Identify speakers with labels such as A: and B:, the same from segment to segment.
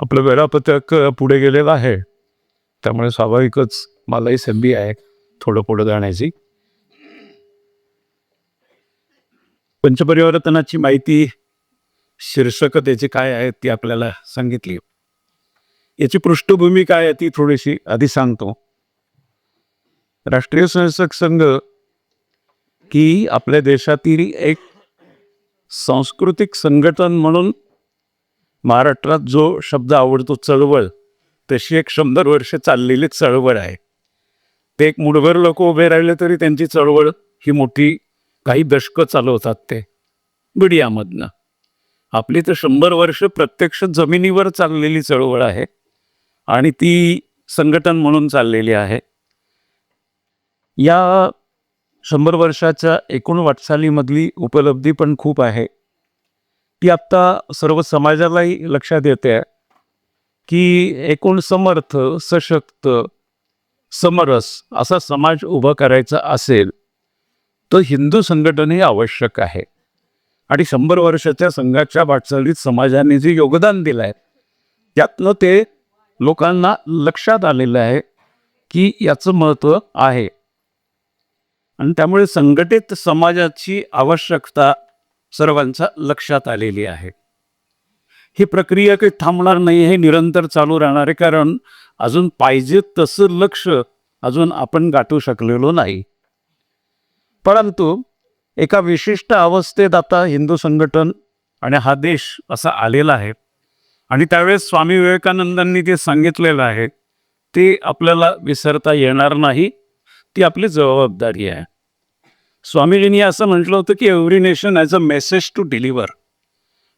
A: आपलं वेळापत्रक पुढे गेलेलं आहे, त्यामुळे स्वाभाविकच मलाही संधी आहे थोडं पुढे जाण्याची. पंचपरिवर्तनाची माहिती शीर्षक त्याची काय आहे ती आपल्याला सांगितली. याची पृष्ठभूमी काय आहे ती थोडीशी आधी सांगतो. राष्ट्रीय स्वयंसेवक संघ ही आपल्या देशातील एक सांस्कृतिक संघटन म्हणून महाराष्ट्रात जो शब्द आवडतो चळवळ, तशी एक 100 वर्ष चाललेली चळवळ आहे. ते एक मुठभर लोक उभे राहिले तरी त्यांची चळवळ ही मोठी काही दशकं चालवतात ते मीडियामधनं. आपली तर 100 वर्ष प्रत्यक्ष जमिनीवर चाललेली चळवळ आहे आणि ती संघटन म्हणून चाललेली आहे. या 100 वर्षाच्या एकूण वाटचालीमधली उपलब्धी पण खूप आहे. ती आत्ता सर्व समाजालाही लक्षात येते की एकूण समर्थ, सशक्त, समरस असा समाज उभा करायचा असेल तर हिंदू संघटन हे आवश्यक आहे. आणि 100 वर्षाच्या संघाच्या वाटचालीत समाजाने जे योगदान दिलं आहे त्यातनं ते लोकांना लक्षात आलेलं आहे की याचं महत्त्व आहे. आणि त्यामुळे संघटित समाजाची आवश्यकता सर्वांच्या लक्षात आलेली आहे. ही प्रक्रिया काही थांबणार नाही, हे निरंतर चालू राहणार आहे, कारण अजून पाहिजे तसं लक्ष अजून आपण गाठू शकलेलो नाही. परंतु एका विशिष्ट अवस्थेत आता हिंदू संघटन आणि हा देश असा आलेला आहे. आणि त्यावेळेस स्वामी विवेकानंदांनी ते सांगितलेलं आहे ते आपल्याला विसरता येणार नाही, ती आपली जबाबदारी आहे. स्वामीजींनी असं म्हटलं होतं की every nation has a message to deliver.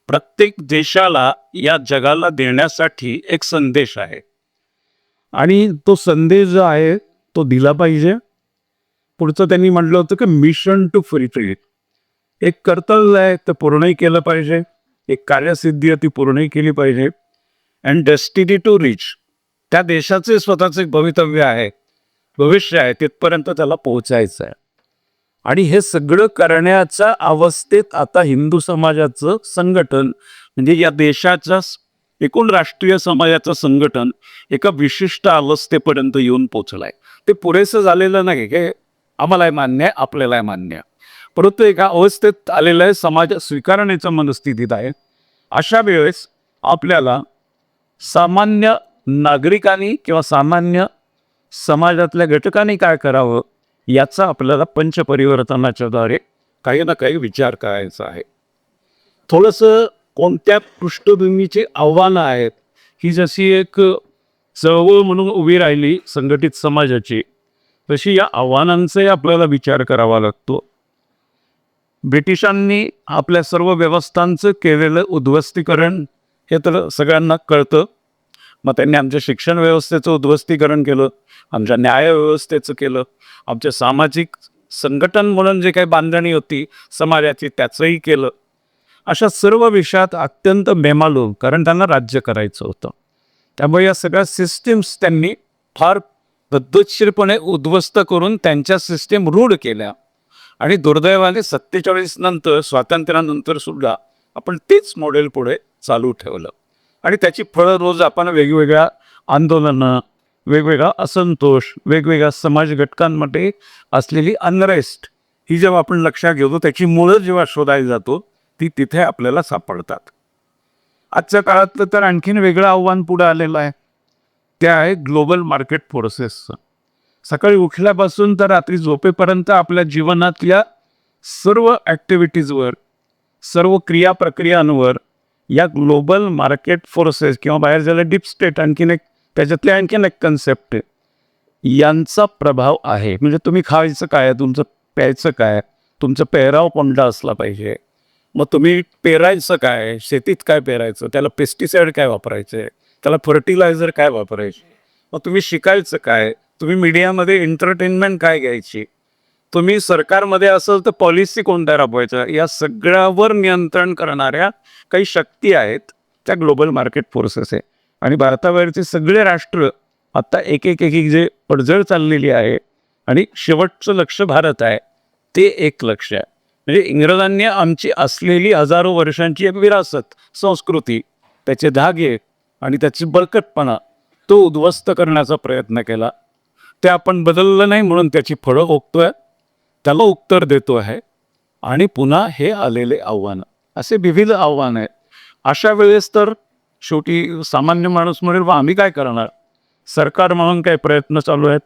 A: प्रत्येक देशाला या जगाला देण्यासाठी एक संदेश आहे आणि तो संदेश जो आहे तो दिला पाहिजे. पुढचं त्यांनी म्हटलं होतं की मिशन टू फुलफिल, एक कर्तव्य आहे ते पूर्णही केलं पाहिजे, एक कार्यसिद्धी आहे ती पूर्णही केली पाहिजे. अँड डेस्टिनी टू रीच, त्या देशाचे स्वतःचे भवितव्य आहे, भविष्य आहे, तिथपर्यंत त्याला पोहोचायचं आहे. आणि हे सगळं करण्याच्या अवस्थेत आता हिंदू समाजाचं संघटन म्हणजे या देशाच्या एकूण राष्ट्रीय समाजाचं संघटन एका विशिष्ट अवस्थेपर्यंत येऊन पोचलाय. ते पुरेसं झालेलं नाही की आम्हालाही मान्य आहे, आपल्यालाही मान्य आहे, परंतु एका अवस्थेत आलेलं आहे, समाज स्वीकारण्याच्या मनस्थितीत आहे. अशा वेळेस आपल्याला सामान्य नागरिकांनी किंवा सामान्य समाजातल्या घटकांनी काय करावं याचा आपल्याला पंचपरिवर्तनाच्या द्वारे काही ना काही विचार करायचा आहे. थोडंसं कोणत्या पृष्ठभूमीची आव्हानं आहेत ही जशी एक चळवळ म्हणून उभी राहिली संघटित समाजाची, तशी या आव्हानांचाही आपल्याला विचार करावा लागतो. ब्रिटिशांनी आपल्या सर्व व्यवस्थांचं केलेलं उद्ध्वस्तीकरण हे तर सगळ्यांना कळतं. मग त्यांनी आमच्या शिक्षण व्यवस्थेचं उद्ध्वस्तीकरण केलं, आमच्या न्यायव्यवस्थेचं केलं, आमच्या सामाजिक संघटन म्हणून जे काही बांधणी होती समाजाची त्याचंही केलं. अशा सर्व विषयात अत्यंत बेमालूम, कारण त्यांना राज्य करायचं होतं. त्यामुळे या सगळ्या सिस्टीम्स त्यांनी फार पद्धतशीरपणे उद्ध्वस्त करून त्यांच्या सिस्टीम रूढ केल्या. आणि दुर्दैवाने 47 नंतर, स्वातंत्र्यानंतर सुद्धा आपण तेच मॉडेल पुढे चालू ठेवलं. आणि त्याची फळं रोज आपण वेगवेगळ्या आंदोलनं, वेगवेगळा असंतोष, वेगवेगळ्या समाज घटकांमध्ये असलेली अनरेस्ट ही जेव्हा आपण लक्षात घेतो, त्याची मुळं जेव्हा शोधायला जातो ती तिथे आपल्याला सापडतात. आजच्या काळातलं तर आणखीन वेगळं आव्हान पुढे आलेलं आहे, ते आहे ग्लोबल मार्केट फोर्सेसचं. सकाळी उठल्यापासून तर रात्री झोपेपर्यंत आपल्या जीवनातल्या सर्व ॲक्टिव्हिटीजवर, सर्व क्रिया प्रक्रियांवर या ग्लोबल मार्केट फोर्सेस किंवा बाहेर झालं डीप स्टेट, आणखीन एक त्याच्यातली आणखीन एक कन्सेप्ट आहे, यांचा प्रभाव आहे. म्हणजे तुम्ही खायचं काय, तुमचं प्यायचं काय, तुमचं पेहराव कोणता असला पाहिजे, मग तुम्ही पेरायचं काय, शेतीत काय पेरायचं, त्याला पेस्टिसाईड काय वापरायचे, त्याला फर्टिलायझर काय वापरायचे, मग तुम्ही शिकायचं काय, तुम्ही मीडियामध्ये एंटरटेनमेंट काय घ्यायची, तुम्ही सरकारमध्ये असाल तर पॉलिसी कोणत्या राबवायच्या, या सगळ्यावर नियंत्रण करणाऱ्या काही शक्ती आहेत त्या ग्लोबल मार्केट फोर्सेस आहे. आणि भारताबाहेरचे सगळे राष्ट्र आता एक एक एक जे पडझड चाललेली आहे आणि शेवटचं लक्ष भारत आहे, ते एक लक्ष आहे. म्हणजे इंग्रजांनी आमची असलेली हजारो वर्षांची एक विरासत, संस्कृती, त्याचे धागे आणि त्याची बळकटपणा तो उद्ध्वस्त करण्याचा प्रयत्न केला. ते आपण बदललं नाही म्हणून त्याची फळं ओकतोय, त्याला उत्तर देतो आहे. आणि पुन्हा हे आलेले आव्हानं, असे विविध आव्हानं आहेत. अशा वेळेस तर शेवटी सामान्य माणूस म्हणेल व आम्ही काय करणार, सरकार म्हणून काही प्रयत्न चालू आहेत.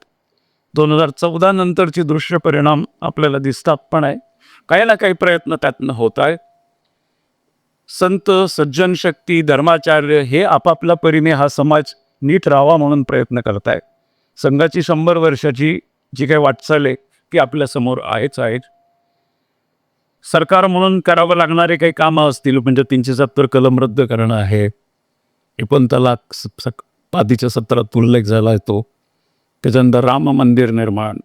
A: 2014 नंतरची दृश्य परिणाम आपल्याला दिसतात पण आहे, काही ना काही प्रयत्न त्यातनं होत आहे. संत सज्जन शक्ती धर्माचार्य हे आपापल्या परीने हा समाज नीट राहावा म्हणून प्रयत्न करत आहेत. संघाची 100 वर्षाची जी काही वाटचाल आहे ती आपल्यासमोर आहेच आहे. सरकार म्हणून करावं लागणारे काही कामं असतील, म्हणजे 370 कलम रद्द करणं आहे, 53 तलाक आधीच्या सत्रात उल्लेख झाला आहे तो, त्याच्यानंतर राम मंदिर निर्माण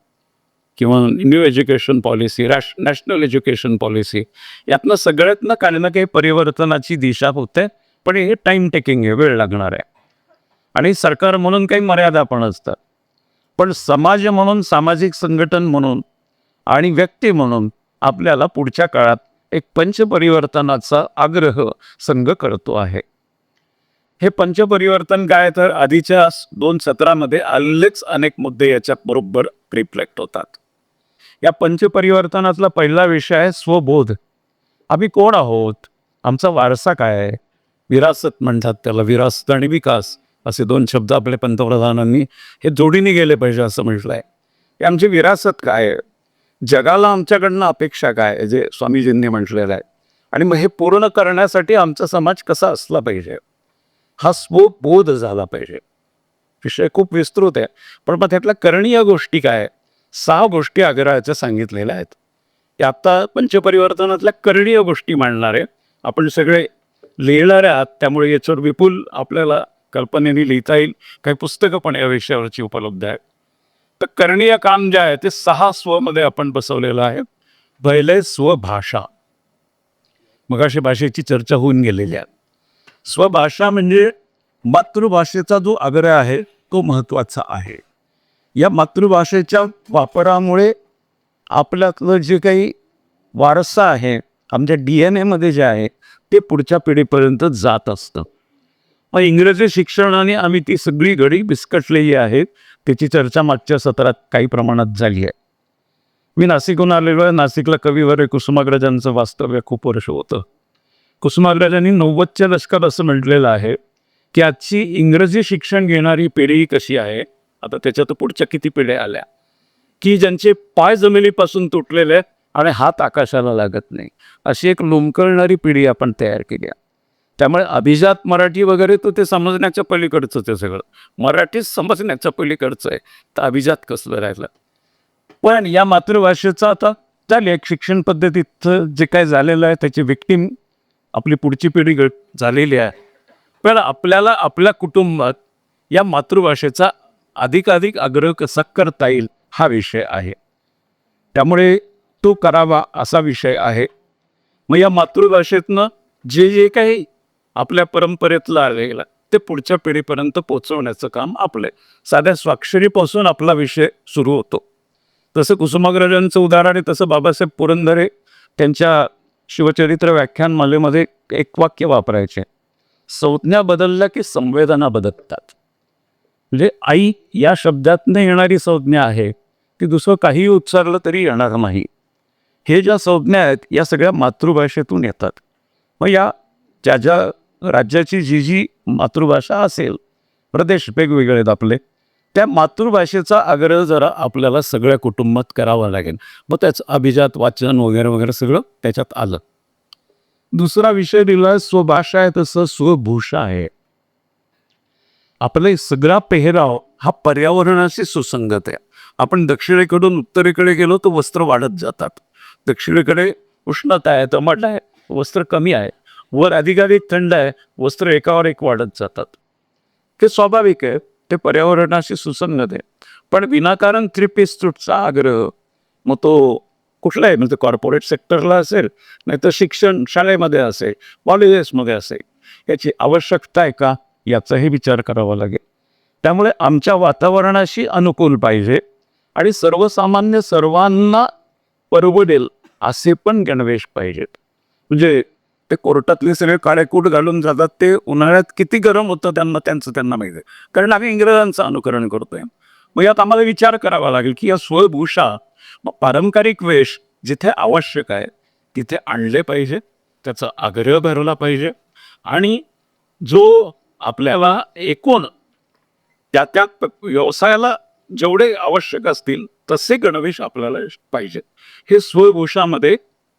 A: किंवा new education policy, national education policy, यातनं सगळ्यातनं काही ना काही परिवर्तनाची दिशा होते. पण हे टाईम टेकिंग आहे, वेळ लागणार आहे. आणि सरकार म्हणून काही मर्यादा पण असतात. पण समाज म्हणून, सामाजिक संघटन म्हणून आणि व्यक्ती म्हणून आपल्याला पुढच्या काळात एक पंचपरिवर्तनाचा आग्रह संघ करतो आहे. हे पंचपरिवर्तन काय, तर आधीच्या 2 सत्रामध्ये आलेच अनेक मुद्दे याच्या बरोबर रिफ्लेक्ट होतात. या पंचपरिवर्तनातला पहिला विषय आहे स्वबोध. आम्ही कोण आहोत, आमचा वारसा काय आहे, विरासत म्हणतात त्याला, विरासत आणि विकास असे 2 शब्द आपल्या पंतप्रधानांनी हे जोडीने गेले पाहिजे असं म्हटलं आहे. की आमची विरासत काय आहे, जगाला आमच्याकडनं अपेक्षा काय आहे, जे स्वामीजींनी म्हटलेलं आहे. आणि मग हे पूर्ण करण्यासाठी आमचा समाज कसा असला पाहिजे, हा स्वबोध झाला पाहिजे. विषय खूप विस्तृत आहे, पण मग त्यातल्या करणीय गोष्टी काय, 6 गोष्टी आग्रहाच्या सांगितलेल्या आहेत. या आता पंचपरिवर्तनातल्या करणीय गोष्टी मांडणार आहे. आपण सगळे लिहिणारे आहात, त्यामुळे याच्यावर विपुल आपल्याला कल्पनेने लिहिता येईल. काही पुस्तकं पण या विषयावरची उपलब्ध आहेत. तर करणीय काम जे आहे ते 6 स्वमध्ये आपण बसवलेलं आहे. पहिले स्वभाषा, मगाशी भाषेची चर्चा होऊन गेलेली आहे. स्वभाषा म्हणजे मातृभाषेचा जो आग्रह आहे तो महत्त्वाचा आहे. या मातृभाषेच्या वापरामुळे आपल्यातलं जे काही वारसा आहे, आमच्या DNA मध्ये जे आहे ते पुढच्या पिढीपर्यंत जात असतं. मग इंग्रजी शिक्षणाने आम्ही ती सगळी घडी बिस्कटलेली आहे. त्याची चर्चा मागच्या सत्रात काही प्रमाणात झाली आहे. मी नाशिकहून आलेलो आहे. नाशिकला कविवर्य कुसुमाग्रजांचं वास्तव्य खूप वर्ष होतं. कुसुमाग्रजांनी 90च्या दशकात असं म्हटलेलं आहे की आजची इंग्रजी शिक्षण घेणारी पिढी कशी आहे, आता त्याच्यात पुढच्या किती पिढ्या आल्या, की ज्यांचे पाय जमिनीपासून तुटलेले आहेत आणि हात आकाशाला लागत नाही, अशी एक लोंबकळणारी पिढी आपण तयार केली आहे. त्यामुळे अभिजात मराठी वगैरे तो ते समजण्याच्या पलीकडचं, ते सगळं मराठीच समजण्याच्या पलीकडचं आहे, तर अभिजात कसलं राहिलं. पण या मातृभाषेचं आता झाले एक शिक्षण पद्धतीत जे काय झालेलं आहे त्याची विक्टीम आपली पुढची पिढी झालेली आहे. पण आपल्याला आपल्या कुटुंबात या मातृभाषेचा अधिकाधिक आग्रह कसा करता येईल हा विषय आहे. त्यामुळे तो करावा असा विषय आहे. मग या मातृभाषेतनं जे जे काही आपल्या परंपरेतलं आलेलं ते पुढच्या पिढीपर्यंत पोचवण्याचं काम आपलं. साध्या स्वाक्षरीपासून आपला विषय सुरू होतो. तसं कुसुमाग्रजांचं उदाहरण आहे, तसं बाबासाहेब पुरंदरे त्यांच्या शिवचरित्र व्याख्यानमालेमध्ये एक वाक्य वापरायचे, संज्ञा बदलल्या की संवेदना बदलतात. म्हणजे आई या शब्दातनं येणारी संज्ञा आहे ती दुसरं काहीही उच्चारलं तरी येणार नाही. हे ज्या संज्ञा आहेत या सगळ्या मातृभाषेतून येतात. मग या ज्या ज्या राज्याची जी जी मातृभाषा असेल, प्रदेश वेगवेगळे आहेत आपले, त्या मातृभाषेचा आग्रह जरा आपल्याला सगळ्या कुटुंबात करावा लागेल. मग त्याचं अभिजात वाचन वगैरे वगैरे सगळं त्याच्यात आलं. दुसरा विषय दिला स्वभाषा आहे, तसं स्वभूषा आहे. आपला सगळा पेहराव हा पर्यावरणाशी सुसंगत आहे. आपण दक्षिणेकडून उत्तरेकडे गेलो तर वस्त्र वाढत जातात. दक्षिणेकडे उष्णता आहे, दमट आहे, वस्त्र कमी आहे. वर अधिकाधिक थंड आहे, वस्त्र एकावर एक वाढत जातात. ते स्वाभाविक आहे, ते पर्यावरणाशी सुसंगत आहे. पण विनाकारण 3 पीस सूटचा आग्रह, मग तो कुठलाही, म्हणजे कॉर्पोरेट सेक्टरला असेल, नाहीतर शिक्षण शाळेमध्ये असेल, कॉलेजेसमध्ये असेल, याची आवश्यकता आहे का याचाही विचार करावा लागेल. त्यामुळे आमच्या वातावरणाशी अनुकूल पाहिजे आणि सर्वसामान्य सर्वांना परवडेल असे पण गणवेश पाहिजेत. म्हणजे ते कोर्टातले सगळे काळेकूट घालून जातात, ते उन्हाळ्यात किती गरम होतं त्यांना माहिती आहे, कारण आम्ही इंग्रजांचं अनुकरण करतोय. मग यात आम्हाला विचार करावा लागेल की या स्वभूषा, मग पारंपरिक वेश जिथे आवश्यक आहे तिथे आणले पाहिजे, त्याचा आग्रह भरला पाहिजे, आणि जो आपल्याला एकूण त्या त्या व्यवसायाला जेवढे आवश्यक असतील तसे गणवेश आपल्याला पाहिजेत. हे स्वभूषामध्ये,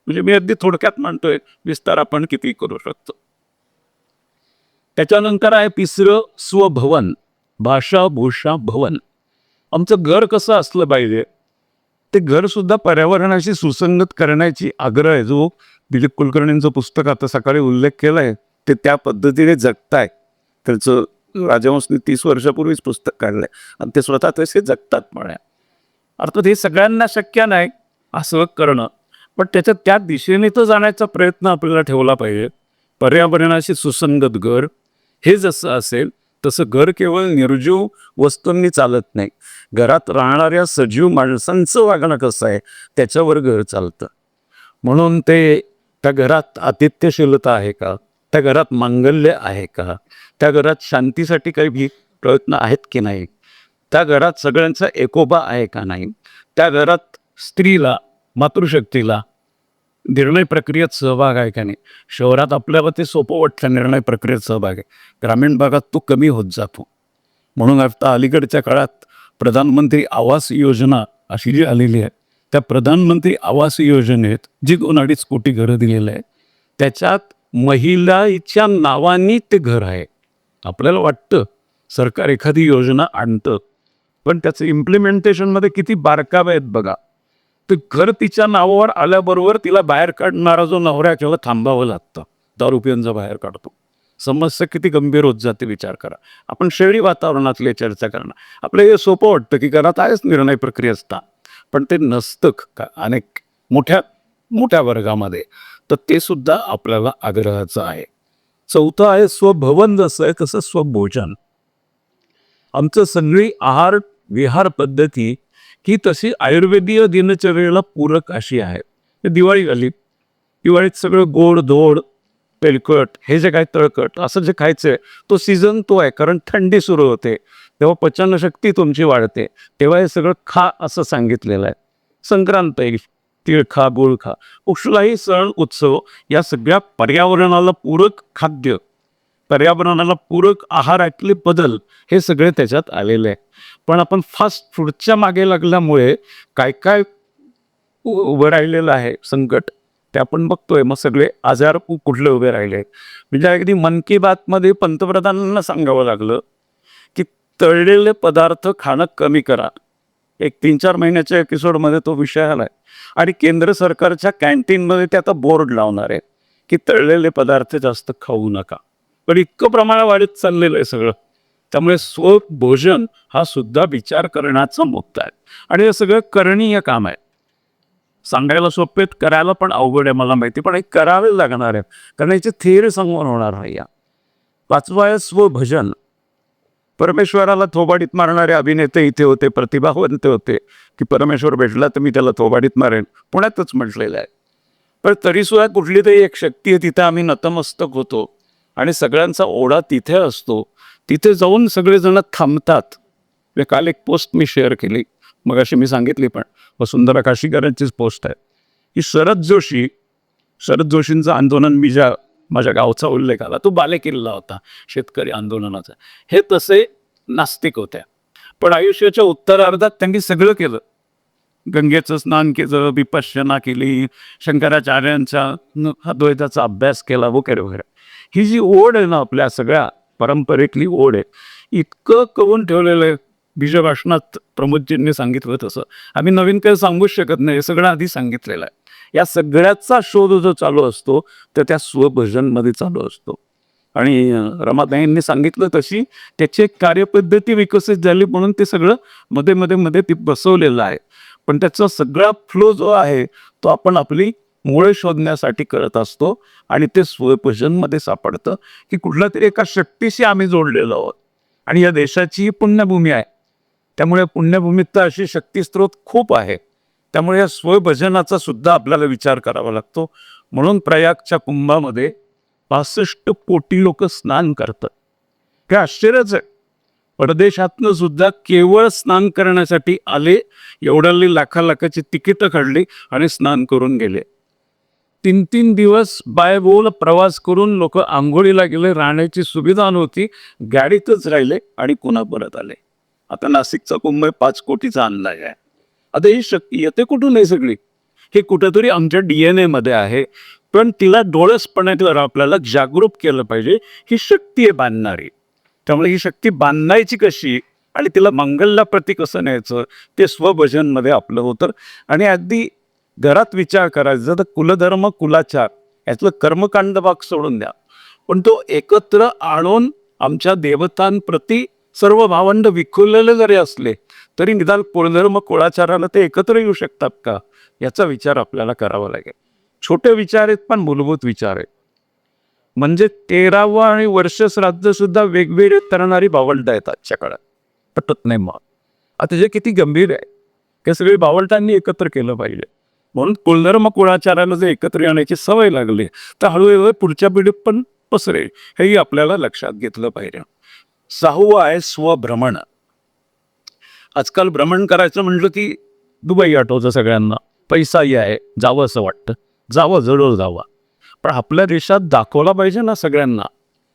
A: म्हणजे मी अगदी थोडक्यात म्हणतोय, विस्तार आपण किती करू शकतो. त्याच्यानंतर आहे तिसरं स्वभवन, भाषा भूषा भवन. आमचं घर कसं असलं पाहिजे, ते घर सुद्धा पर्यावरणाशी सुसंगत करण्याची आग्रह आहे. जो दिलीप कुलकर्णींचं पुस्तक आता सकाळी उल्लेख केलाय, ते त्या पद्धतीने जगताय. त्याचं राजहंसनी 30 वर्षापूर्वीच पुस्तक काढलंय आणि ते स्वतः तसे जगतात म्हणा. अर्थात हे सगळ्यांना शक्य नाही असं करणं, पण त्याच्या त्या दिशेने तर जाण्याचा प्रयत्न आपल्याला ठेवला पाहिजे. पर्यावरणाशी सुसंगत घर हे जसं असेल तसं घर केवळ निर्जीव वस्तूंनी चालत नाही. घरात राहणाऱ्या सजीव माणसांचं वागणं कसं आहे त्याच्यावर घर चालतं. म्हणून ते त्या घरात आतिथ्यशीलता आहे का, त्या घरात मांगल्य आहे का, त्या घरात शांतीसाठी काही प्रयत्न आहेत की नाही, त्या घरात सगळ्यांचा एकोपा आहे का नाही, त्या घरात स्त्रीला, मातृशक्तीला निर्णय प्रक्रियेत सहभाग आहे का नाही. शहरात आपल्याला ते सोपं वाटतं निर्णय प्रक्रियेत सहभाग आहे, ग्रामीण भागात तो कमी होत जातो. म्हणून आता अलीकडच्या काळात प्रधानमंत्री आवास योजना अशी जी आलेली आहे, त्या प्रधानमंत्री आवास योजनेत जी 2-2.5 कोटी घरं दिलेलं आहे, त्याच्यात महिलाच्या नावानी ते घर आहे. आपल्याला वाटतं सरकार एखादी योजना आणतं, पण त्याचं इम्प्लिमेंटेशनमध्ये किती बारकावे आहेत बघा. ते घर तिच्या नावावर आल्याबरोबर तिला बाहेर काढणारा जो नवरा किंवा थांबावं लागतं, दारू पिऊनचा बाहेर काढतो. समस्या किती गंभीर होत जाते विचार करा. आपण शहरी वातावरणातली चर्चा करणं आपलं हे सोपं वाटतं की घरात आहेच निर्णय प्रक्रिया असता, पण ते नसतं का अनेक मोठ्या मोठ्या वर्गामध्ये. तर ते सुद्धा आपल्याला आग्रहाचं आहे. चौथं आहे स्वभवन. जसं आहे तसं स्वभोजन. आमचं सगळी आहार विहार पद्धती ही तशी आयुर्वेदीय दिनचर्येला पूरक अशी आहे. दिवाळी आली, दिवाळीत सगळं गोड धोड तेलकट हे जे काय तळकट असं जे खायचं आहे तो सीझन तो आहे, कारण थंडी सुरू होते तेव्हा पचनशक्ती तुमची वाढते, तेव्हा हे सगळं खा असं सांगितलेलं आहे. संक्रांत आहे, तीळ खा, गुळ खा. कुठलाही सण उत्सव या सगळ्या पर्यावरणाला पूरक खाद्य, पर्यावरणाला पूरक आहारातले बदल हे सगळे त्याच्यात आलेले आहे. पण आपण फास्ट फूडच्या मागे लागल्यामुळे काय काय उभं राहिलेलं आहे संकट ते आपण बघतोय. मग सगळे आजार कुठले उभे राहिले. म्हणजे अगदी मन की बातमध्ये पंतप्रधानांना सांगावं लागलं की तळलेले पदार्थ खाणं कमी करा. एक 3-4 महिन्याच्या एपिसोडमध्ये तो विषय आलाय आणि केंद्र सरकारच्या कॅन्टीनमध्ये ते आता बोर्ड लावणार आहे की तळलेले पदार्थ जास्त खाऊ नका. पण इतकं प्रमाण वाढत चाललेलं आहे सगळं. त्यामुळे स्वभोजन हा सुद्धा विचार करण्याचा मुद्दा आहे आणि हे सगळं करणीय काम आहे. सांगायला सोपेत, करायला पण अवघड आहे मला माहिती, पण हे करावे लागणार आहे, कारण याचे थेर संगमन होणार नाही. या 5वं आहे स्वभजन. परमेश्वराला थोबाडीत मारणारे अभिनेते इथे होते, प्रतिभावंत होते की परमेश्वर भेटला तर मी त्याला थोबाडीत मारेन, पुण्यातच म्हटलेलं आहे. पण तरीसुद्धा कुठली तरी एक शक्ती आहे, तिथे आम्ही नतमस्तक होतो आणि सगळ्यांचा ओढा तिथे असतो. तिथे जाऊन सगळेजण थांबतात. काल एक पोस्ट मी शेअर केली, मग अशी मी सांगितली पण वसुंधरा काशीकरांचीच पोस्ट आहे की शरद जोशींचं आंदोलन, मी ज्या माझ्या गावचा उल्लेख आला तो बालेकिल्ला होता शेतकरी आंदोलनाचा. हे तसे नास्तिक होत्या, पण आयुष्याच्या उत्तरार्धात त्यांनी सगळं केलं. गंगेचं स्नान केलं, विपश्यना केली, शंकराचार्यांच्या अद्वैताचा अभ्यास केला वगैरे वगैरे. ही जी ओढ आहे ना आपल्या सगळ्या परंपरेतली ओढ आहे, इतकं करून ठेवलेलं आहे. बीजभाषणात प्रमोदजींनी सांगितलं तसं आम्ही नवीन काही सांगूच शकत नाही, हे सगळं आधी सांगितलेलं आहे. या सगळ्याचा शोध जो चालू असतो तर त्या स्वभजनमध्ये चालू असतो. आणि रमाताईंनी सांगितलं तशी त्याची एक कार्यपद्धती विकसित झाली, म्हणून ते सगळं मध्ये मध्ये मध्ये ते बसवलेलं आहे. पण त्याचा सगळा फ्लो जो आहे तो आपण आपली मुळे शोधण्यासाठी करत असतो आणि ते स्वभजनमध्ये सापडतं की कुठल्या तरी एका शक्तीशी आम्ही जोडलेलो आहोत. आणि या देशाची ही पुण्यभूमी आहे, त्यामुळे पुण्यभूमीत तर अशी शक्तीस्रोत खूप आहे. त्यामुळे या स्वभजनाचा सुद्धा आपल्याला विचार करावा लागतो. म्हणून प्रयागच्या कुंभामध्ये 65 कोटी लोक स्नान करतात. काय आश्चर्यच आहे. परदेशातनं सुद्धा केवळ स्नान करण्यासाठी आले, एवढ्याली लाखाची तिकीटं काढली आणि स्नान करून गेले. 3-3 दिवस बायबोल प्रवास करून लोक आंघोळीला गेले. राहण्याची सुविधा नव्हती, गाडीतच राहिले आणि पुन्हा परत आले. आता नाशिकचा कुंभ 5 कोटीचा अंदाज आहे. आता ही शक्ती येते कुठून आहे सगळी? हे कुठेतरी आमच्या DNA मध्ये आहे, पण तिला डोळसपणावर आपल्याला जागरूक केलं पाहिजे. ही शक्ती आहे बांधणारी. त्यामुळे ही शक्ती बांधायची कशी आणि तिला मंगलला प्रति कसं न्यायचं ते स्वभजनमध्ये आपलं होतं. आणि अगदी घरात विचार करायचा तर कुलधर्म कुलाचार यातलं कर्मकांड भाग सोडून द्या, पण तो एकत्र आणून आमच्या देवतांप्रती सर्व भावंड विखुरलेले जरी असले तरी निदान कुलधर्म कुळाचाराला ते एकत्र येऊ शकतात का, याचा विचार आपल्याला करावा लागेल. छोटे विचार आहेत पण मूलभूत विचार आहेत. म्हणजे 13वं आणि वर्ष श्राद्ध सुद्धा वेगवेगळे करणारी भावंड आहेत आजच्या काळात. पटत नाही मग आता जे किती गंभीर आहे हे सगळे भावंडांनी एकत्र केलं पाहिजे. म्हणून कुलधर्म कुळाचाराला जर एकत्र येण्याची सवय लागली तर हळूहळू पुढच्या पिढीत पण पसरेल, हेही आपल्याला लक्षात घेतलं पाहिजे. 6वं आहे स्वभ्रमण. आजकाल भ्रमण करायचं म्हटलं की दुबई आठवतं सगळ्यांना. पैसाही आहे, जावं असं वाटतं, जावं जरूर जावं. पण आपल्या देशात दाखवला पाहिजे ना सगळ्यांना,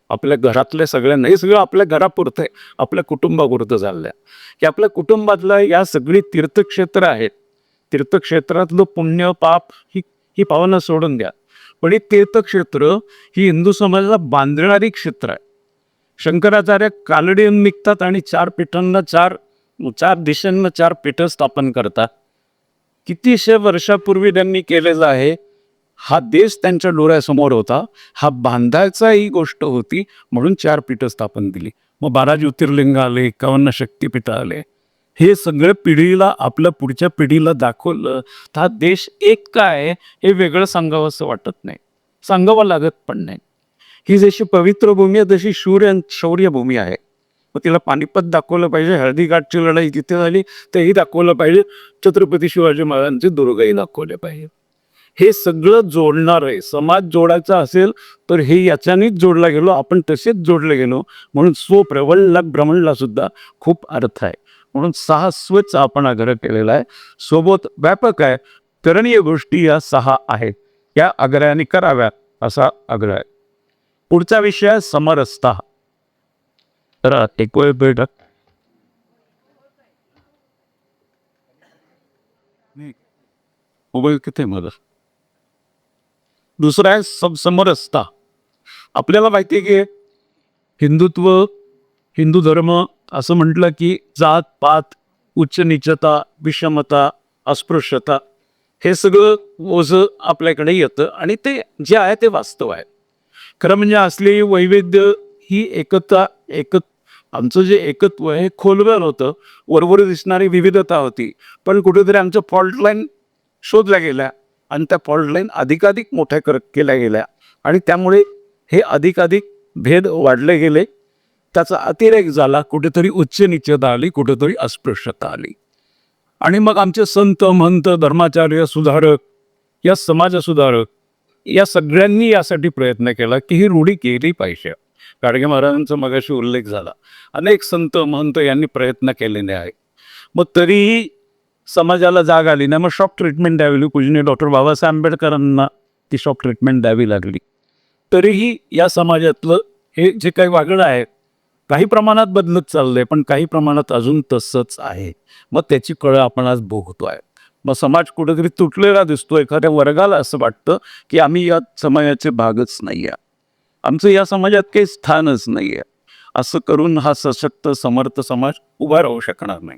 A: आपल्या घरातल्या सगळ्यांना. हे सगळं आपल्या घरापुरतं आहे, आपल्या कुटुंबापुरतं झालंय की आपल्या कुटुंबातलं या सगळी तीर्थक्षेत्र आहेत. तीर्थक्षेत्रातलं पुण्य पाप ही पावनं सोडून द्या, पण ही तीर्थक्षेत्र ही हिंदू समाजाला बांधणारी क्षेत्र आहे. शंकराचार्य कालडीहून निघतात आणि 4 पीठांना 4 दिशांना 4 पीठं स्थापन करतात. कितीशे वर्षापूर्वी त्यांनी केलेलं आहे. हा देश त्यांच्या डोळ्यासमोर होता, हा बांधायचा ही गोष्ट होती, म्हणून 4 पीठं स्थापन दिली. मग 12 ज्योतिर्लिंग आले, 51 शक्तिपीठ आले. हे सगळं पिढीला आपल्या पुढच्या पिढीला दाखवलं तर हा देश एक काय हे वेगळं सांगावं असं वाटत नाही, सांगावं लागत पण नाही. ही जशी पवित्र भूमी आहे तशी शौर्य भूमी आहे. मग तिला पानिपत दाखवलं पाहिजे, हळदीघाटची लढाई तिथे झाली तेही दाखवलं पाहिजे, छत्रपती शिवाजी महाराजांचे दुर्गही दाखवले पाहिजे. हे सगळं जोडणार आहे. समाज जोडायचा असेल तर हे याच्यानेच जोडला गेलो, आपण तसेच जोडले गेलो. म्हणून भ्रमणला सुद्धा खूप अर्थ आहे. म्हणून 6 स्वचा आपण आग्रह केलेला आहे. सोबत व्यापक आहे, करणीय गोष्टी या 6 आहेत, या आग्रहाने कराव्या असा आग्रह आहे. पुढचा विषय आहे समरसता. तर एक वेळ बैठक मोबाईल किती मला. दुसरा आहे समरसता. आपल्याला माहिती आहे की हिंदुत्व, हिंदू धर्म असं म्हटलं की जात पात, उच्च नीचता, विषमता, अस्पृश्यता हे सगळं ओझं आपल्याकडे येतं आणि ते जे आहे ते वास्तव आहे. खरं म्हणजे असलेली वैविध्य ही एकता आमचं जे एकत्व आहे हे खोलवर होतं. वरवर दिसणारी विविधता होती, पण कुठेतरी आमचं फॉल्ट लाईन शोधल्या गेल्या आणि त्या फॉल्ट लाईन अधिकाधिक मोठ्या केल्या गेल्या आणि त्यामुळे हे अधिकाधिक भेद वाढले गेले. त्याचा अतिरेक झाला, कुठेतरी उच्च नीचता आली, कुठेतरी अस्पृश्यता आली. आणि मग आमचे संत महंत धर्माचार्य सुधारक या समाज सुधारक या सगळ्यांनी यासाठी प्रयत्न केला की ही रूढी केली पाहिजे. गाडगे महाराजांचा मगाशी उल्लेख झाला, अनेक संत महंत यांनी प्रयत्न केलेले आहे. मग तरीही समाजाला जाग आली नाही. मग शॉक ट्रीटमेंट द्यावी, पूजनीय डॉक्टर बाबासाहेब आंबेडकरांना ती शॉक ट्रीटमेंट द्यावी लागली. तरीही या समाजातलं हे जे काही वागणं आहे काही प्रमाणात बदलत चाललंय, पण काही प्रमाणात अजून तसंच आहे. मग त्याची कळ आपण आज भोगतोय. मग समाज कुठेतरी तुटलेला दिसतो. एखाद्या वर्गाला असं वाटतं की आम्ही या समाजाचे भागच नाही आहे, आमचं या समाजात काही स्थानच नाही आहे. असं करून हा सशक्त समर्थ समाज उभा राहू शकणार नाही.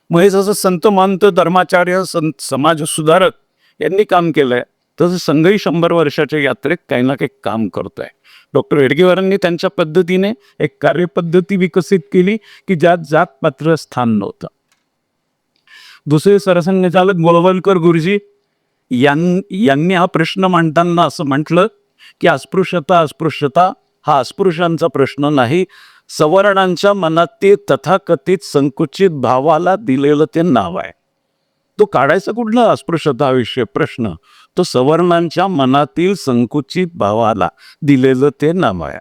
A: मग हे जसं संत महंत धर्माचार्य समाज सुधारक यांनी काम केलंय, तसं संघही 100 वर्षाच्या यात्रेत काही ना काही काम करतोय. डॉक्टर हेडगेवारांनी त्यांच्या पद्धतीने एक कार्यपद्धती विकसित केली की ज्यात जात पात्र स्थान नव्हतं. दुसरे सरसंघचालक गोळवलकर गुरुजी यांनी हा प्रश्न मांडताना असं म्हटलं की अस्पृश्यता हा अस्पृश्यांचा प्रश्न नाही, सवर्णांच्या मनात ते तथाकथित संकुचित भावाला दिलेलं ते नाव आहे. तो काढायचा कुठला अस्पृश्यता विषय प्रश्न, तो सवर्णांच्या मनातील संकुचित भावाला दिलेलं ते नाव आहे.